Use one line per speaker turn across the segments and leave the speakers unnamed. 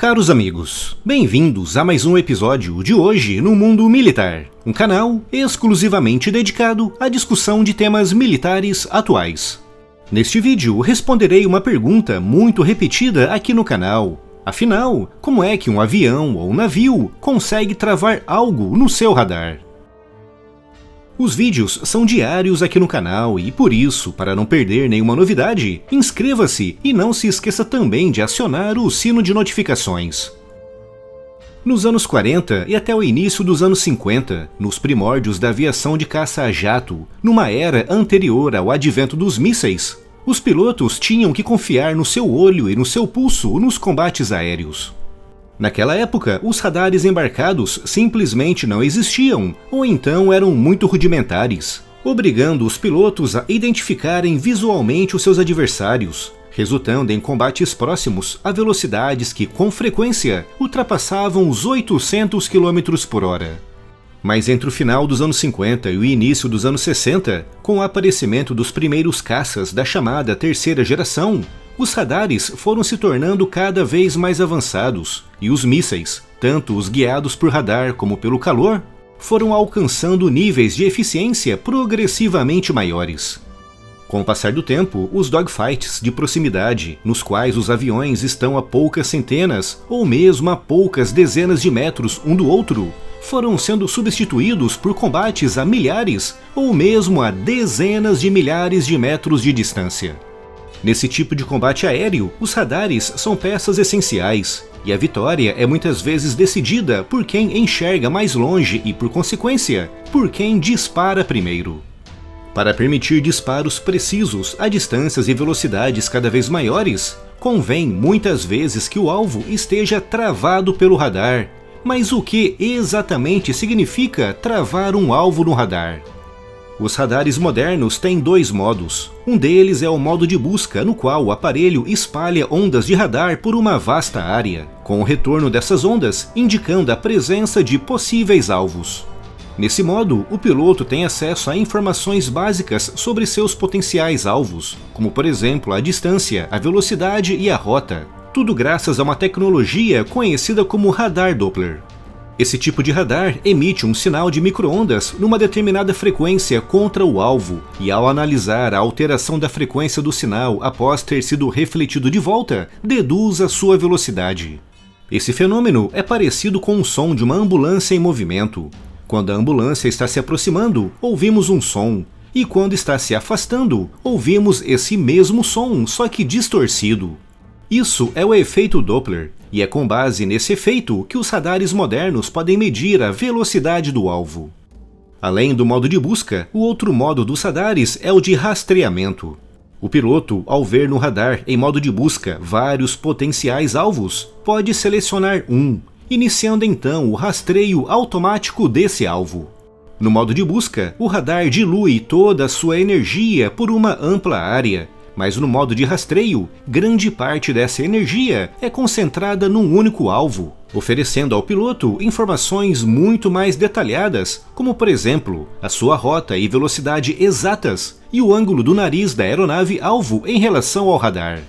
Caros amigos, bem-vindos a mais um episódio de Hoje no Mundo Militar, um canal exclusivamente dedicado à discussão de temas militares atuais. Neste vídeo, responderei uma pergunta muito repetida aqui no canal. Afinal, como é que um avião ou navio consegue travar algo no seu radar? Os vídeos são diários aqui no canal e, por isso, para não perder nenhuma novidade, inscreva-se e não se esqueça também de acionar o sino de notificações. Nos anos 40 e até o início dos anos 50, nos primórdios da aviação de caça a jato, numa era anterior ao advento dos mísseis, os pilotos tinham que confiar no seu olho e no seu pulso nos combates aéreos. Naquela época, os radares embarcados simplesmente não existiam, ou então eram muito rudimentares, obrigando os pilotos a identificarem visualmente os seus adversários, resultando em combates próximos a velocidades que, com frequência, ultrapassavam os 800 km por hora. Mas entre o final dos anos 50 e o início dos anos 60, com o aparecimento dos primeiros caças da chamada terceira geração, os radares foram se tornando cada vez mais avançados e os mísseis, tanto os guiados por radar como pelo calor, foram alcançando níveis de eficiência progressivamente maiores. Com o passar do tempo, os dogfights de proximidade, nos quais os aviões estão a poucas centenas ou mesmo a poucas dezenas de metros um do outro, foram sendo substituídos por combates a milhares ou mesmo a dezenas de milhares de metros de distância. Nesse tipo de combate aéreo, os radares são peças essenciais, e a vitória é muitas vezes decidida por quem enxerga mais longe e, por consequência, por quem dispara primeiro. Para permitir disparos precisos a distâncias e velocidades cada vez maiores, convém muitas vezes que o alvo esteja travado pelo radar. Mas o que exatamente significa travar um alvo no radar? Os radares modernos têm dois modos. Um deles é o modo de busca, no qual o aparelho espalha ondas de radar por uma vasta área, com o retorno dessas ondas indicando a presença de possíveis alvos. Nesse modo, o piloto tem acesso a informações básicas sobre seus potenciais alvos, como por exemplo a distância, a velocidade e a rota, tudo graças a uma tecnologia conhecida como radar Doppler. Esse tipo de radar emite um sinal de micro-ondas numa determinada frequência contra o alvo, e ao analisar a alteração da frequência do sinal após ter sido refletido de volta, deduz a sua velocidade. Esse fenômeno é parecido com o som de uma ambulância em movimento. Quando a ambulância está se aproximando, ouvimos um som, e quando está se afastando, ouvimos esse mesmo som, só que distorcido. Isso é o efeito Doppler, e é com base nesse efeito que os radares modernos podem medir a velocidade do alvo. Além do modo de busca, o outro modo dos radares é o de rastreamento. O piloto, ao ver no radar em modo de busca vários potenciais alvos, pode selecionar um, iniciando então o rastreio automático desse alvo. No modo de busca, o radar dilui toda a sua energia por uma ampla área, mas no modo de rastreio, grande parte dessa energia é concentrada num único alvo, oferecendo ao piloto informações muito mais detalhadas, como por exemplo, a sua rota e velocidade exatas e o ângulo do nariz da aeronave alvo em relação ao radar.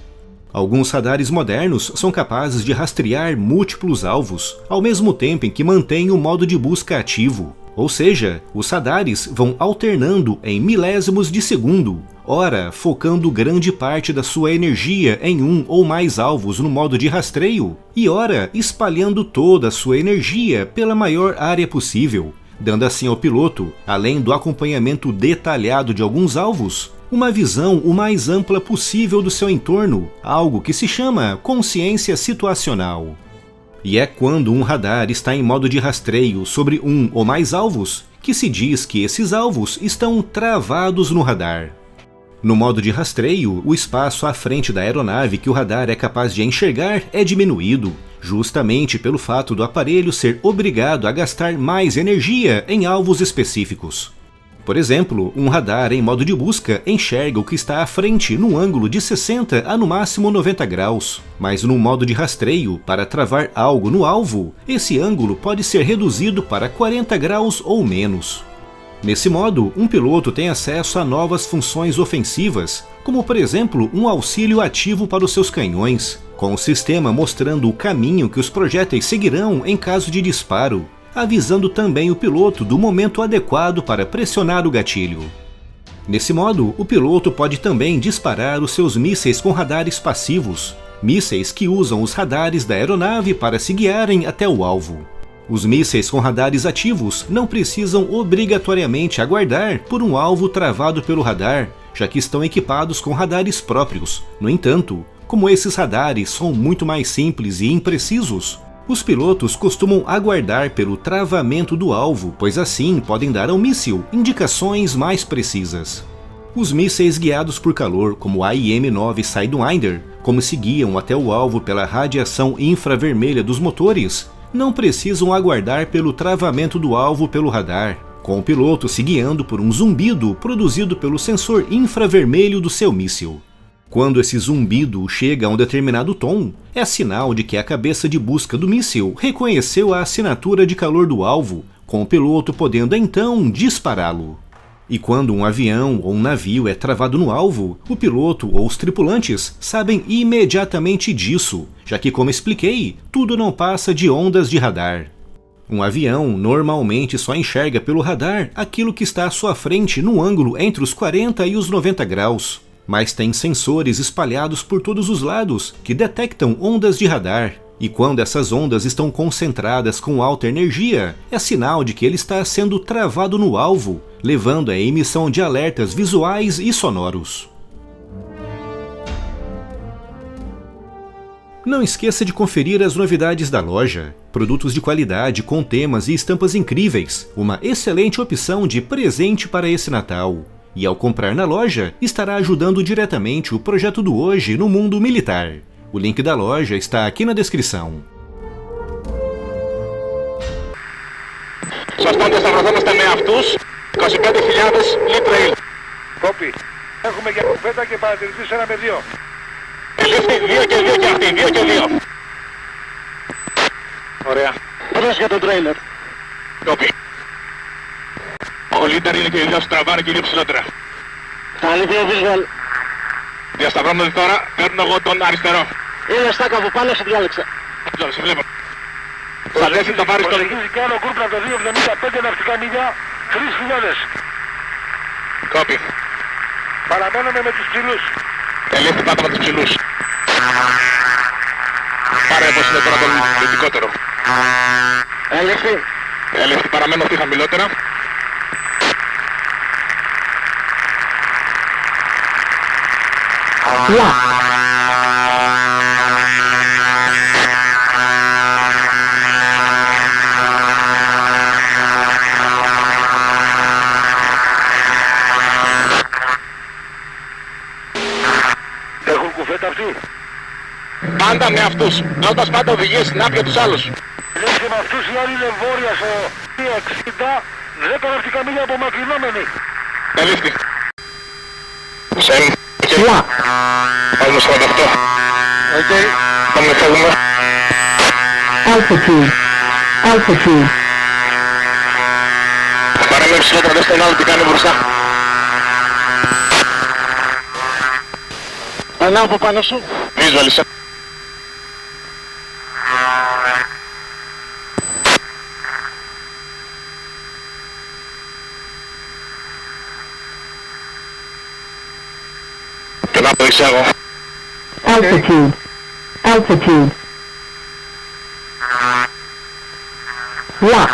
Alguns radares modernos são capazes de rastrear múltiplos alvos, ao mesmo tempo em que mantêm o modo de busca ativo. Ou seja, os radares vão alternando em milésimos de segundo, ora focando grande parte da sua energia em um ou mais alvos no modo de rastreio, e ora espalhando toda a sua energia pela maior área possível, dando assim ao piloto, além do acompanhamento detalhado de alguns alvos, uma visão o mais ampla possível do seu entorno, algo que se chama consciência situacional. E é quando um radar está em modo de rastreio sobre um ou mais alvos que se diz que esses alvos estão travados no radar. No modo de rastreio, o espaço à frente da aeronave que o radar é capaz de enxergar é diminuído, justamente pelo fato do aparelho ser obrigado a gastar mais energia em alvos específicos. Por exemplo, um radar em modo de busca enxerga o que está à frente num ângulo de 60 a no máximo 90 graus, mas no modo de rastreio, para travar algo no alvo, esse ângulo pode ser reduzido para 40 graus ou menos. Nesse modo, um piloto tem acesso a novas funções ofensivas, como por exemplo um auxílio ativo para os seus canhões, com o sistema mostrando o caminho que os projéteis seguirão em caso de disparo, avisando também o piloto do momento adequado para pressionar o gatilho. Nesse modo, o piloto pode também disparar os seus mísseis com radares passivos, mísseis que usam os radares da aeronave para se guiarem até o alvo. Os mísseis com radares ativos não precisam obrigatoriamente aguardar por um alvo travado pelo radar, já que estão equipados com radares próprios. No entanto, como esses radares são muito mais simples e imprecisos, os pilotos costumam aguardar pelo travamento do alvo, pois assim podem dar ao míssil indicações mais precisas. Os mísseis guiados por calor, como o AIM-9 Sidewinder, como se guiam até o alvo pela radiação infravermelha dos motores, não precisam aguardar pelo travamento do alvo pelo radar, com o piloto se guiando por um zumbido produzido pelo sensor infravermelho do seu míssil. Quando esse zumbido chega a um determinado tom, é sinal de que a cabeça de busca do míssil reconheceu a assinatura de calor do alvo, com o piloto podendo então dispará-lo. E quando um avião ou um navio é travado no alvo, o piloto ou os tripulantes sabem imediatamente disso, já que, como expliquei, tudo não passa de ondas de radar. Um avião normalmente só enxerga pelo radar aquilo que está à sua frente no ângulo entre os 40 e os 90 graus, mas tem sensores espalhados por todos os lados que detectam ondas de radar. E quando essas ondas estão concentradas com alta energia, é sinal de que ele está sendo travado no alvo, levando à emissão de alertas visuais e sonoros. Não esqueça de conferir as novidades da loja. Produtos de qualidade com temas e estampas incríveis, uma excelente opção de presente para esse Natal. E ao comprar na loja, estará ajudando diretamente o projeto do Hoje no mundo militar. O link da loja está aqui na descrição.
Σωστόντες θα βρεθόμαστε με αυτούς 25.000 λίτρα ήλ.
Κόπη. Έχουμε για κουβέντα και παρατηρητής 1 με 2.
Ελήφθη 2 και 2 και αυτή, 2 και 2. Ωραία.
Πέρας για τον τρέιλερ.
Κόπη. Ο λίτερ είναι και οι δυο στραβάνε και είναι ψηλότερα.
Αλήθεια visual.
Διασταυρώνονται τώρα, παίρνω εγώ τον αριστερό.
Είναι στάκα από πάνω, σε διάλεξα.
Σε βλέπω. Θα δέσει το πάρεις τον...
Προσεγγίζει κι άλλο γκρουπ από το 275 ναυτικά μίλια, 3.000.
Κόπη.
Παραμένουμε με τους ψηλούς.
Ελήφθη πάντα με τους ψηλούς. Πάρε πως είναι τώρα το λυτικότερο.
Ελήφθη.
Ελήφθη, παραμένω αυτή χαμηλότερα.
Έχουν κουβέντα αυτοί.
Πάντα με αυτούς. Όντας πάντα οδηγείς την άπια τους άλλους.
Λες και με αυτούς οι άλλοι είναι βόρεια στο 60, 10 ναυτικά μίλια απομακρυνόμενοι.
Ελήφθη. Σεν. Πάμε 48.
Οκ.
Πάμε φεύγουμε.
Altitude. Altitude.
Παρέμεινε ψηλότερα, δες τον άλλο τι κάνει μπροστά.
Ανάω από πάνω σου.
Βίζουαλισε. Και να το εισάγω.
Altitude. Altitude. Lock.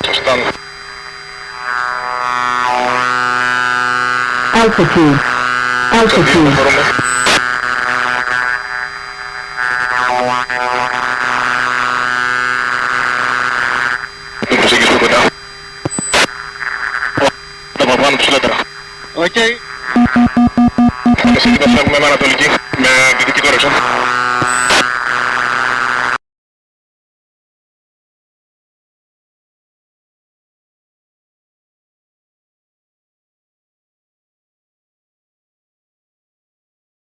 Σωστά.
Altitude.
Σε δύο
Altitude.
μπορούμε. Μην προσεγγίσεις πιο κοντά. Τα παραπάνω ψηλότερα.
Οκ.
Εμείς εκεί θα φεύγουμε με ανατολική.